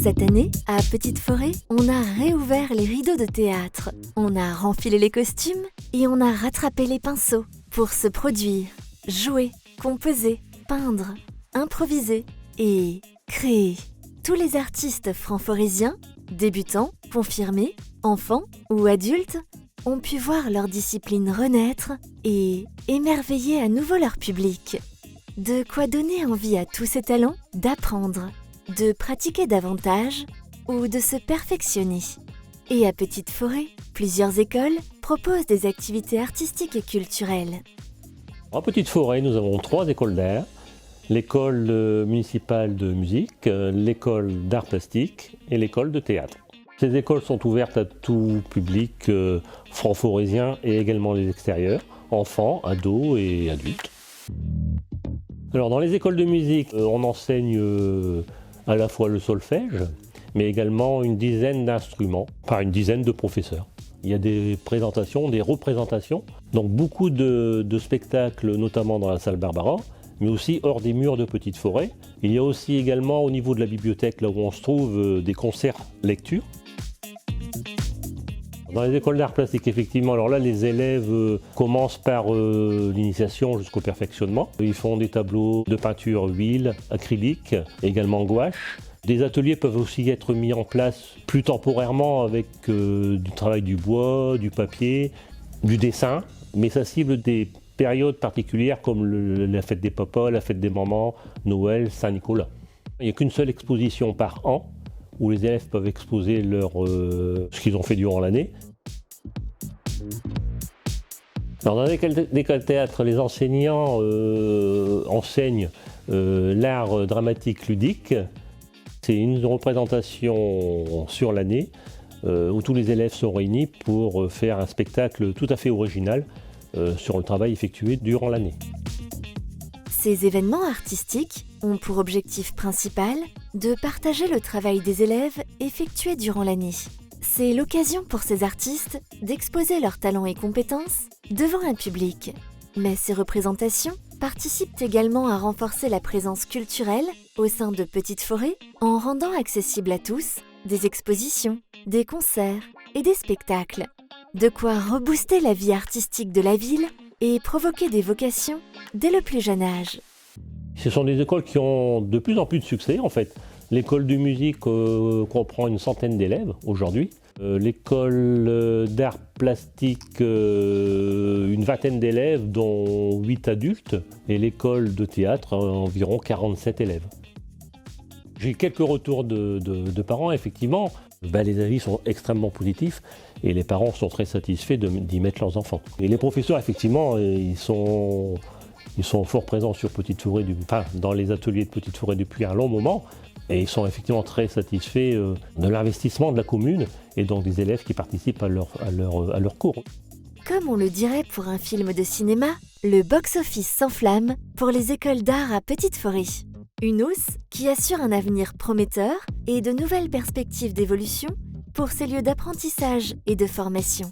Cette année, à Petite Forêt, on a réouvert les rideaux de théâtre, on a renfilé les costumes et on a rattrapé les pinceaux pour se produire, jouer, composer, peindre, improviser et créer. Tous les artistes franc-forésiens, débutants, confirmés, enfants ou adultes, ont pu voir leur discipline renaître et émerveiller à nouveau leur public. De quoi donner envie à tous ces talents d'apprendre, de pratiquer davantage ou de se perfectionner. Et à Petite Forêt, plusieurs écoles proposent des activités artistiques et culturelles. En Petite Forêt, nous avons 3 écoles d'art. L'école municipale de musique, l'école d'art plastique et l'école de théâtre. Ces écoles sont ouvertes à tout public franc-forésien et également les extérieurs, enfants, ados et adultes. Alors dans les écoles de musique, on enseigne à la fois le solfège, mais également une dizaine d'instruments, par une dizaine de professeurs. Il y a des présentations, des représentations, donc beaucoup de spectacles, notamment dans la salle Barbara, mais aussi hors des murs de Petite Forêt. Il y a aussi également au niveau de la bibliothèque, là où on se trouve, des concerts lecture. Dans les écoles d'art plastique, effectivement, alors là, les élèves commencent par l'initiation jusqu'au perfectionnement. Ils font des tableaux de peinture huile, acrylique, également gouache. Des ateliers peuvent aussi être mis en place plus temporairement avec du travail du bois, du papier, du dessin, mais ça cible des périodes particulières comme la fête des papas, la fête des mamans, Noël, Saint-Nicolas. Il n'y a qu'une seule exposition par an où les élèves peuvent exposer ce qu'ils ont fait durant l'année. Dans l'école de théâtre, les enseignants enseignent l'art dramatique ludique. C'est une représentation sur l'année où tous les élèves sont réunis pour faire un spectacle tout à fait original sur le travail effectué durant l'année. Ces événements artistiques ont pour objectif principal de partager le travail des élèves effectué durant l'année. C'est l'occasion pour ces artistes d'exposer leurs talents et compétences devant un public. Mais ces représentations participent également à renforcer la présence culturelle au sein de Petite Forêt en rendant accessibles à tous des expositions, des concerts et des spectacles. De quoi rebooster la vie artistique de la ville et provoquer des vocations dès le plus jeune âge. Ce sont des écoles qui ont de plus en plus de succès en fait. L'école de musique comprend une centaine d'élèves aujourd'hui. L'école d'art plastique, une vingtaine d'élèves, dont 8 adultes. Et l'école de théâtre, environ 47 élèves. J'ai quelques retours de parents, effectivement. Les avis sont extrêmement positifs et les parents sont très satisfaits d'y mettre leurs enfants. Et les professeurs, effectivement, ils sont fort présents sur Petite Forêt, dans les ateliers de Petite Forêt depuis un long moment. Et ils sont effectivement très satisfaits de l'investissement de la commune et donc des élèves qui participent à leur cours. Comme on le dirait pour un film de cinéma, le box-office s'enflamme pour les écoles d'art à Petite Forêt. Une hausse qui assure un avenir prometteur et de nouvelles perspectives d'évolution pour ces lieux d'apprentissage et de formation.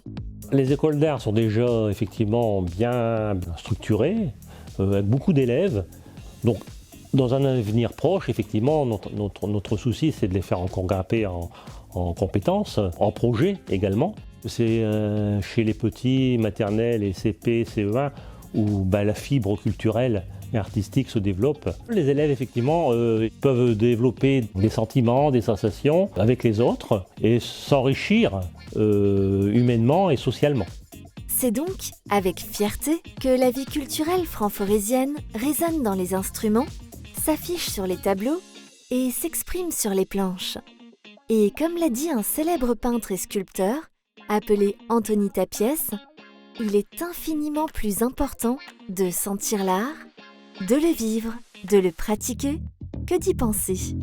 Les écoles d'art sont déjà effectivement bien structurées, avec beaucoup d'élèves. Donc, dans un avenir proche, effectivement, notre souci, c'est de les faire encore grimper en compétences, en projets également. C'est chez les petits, maternelles et CP, CE1, où la fibre culturelle et artistique se développe. Les élèves, effectivement, peuvent développer des sentiments, des sensations avec les autres et s'enrichir humainement et socialement. C'est donc avec fierté que la vie culturelle franc-forésienne résonne dans les instruments, s'affiche sur les tableaux et s'exprime sur les planches. Et comme l'a dit un célèbre peintre et sculpteur, appelé Anthony Tapiès, il est infiniment plus important de sentir l'art, de le vivre, de le pratiquer, que d'y penser.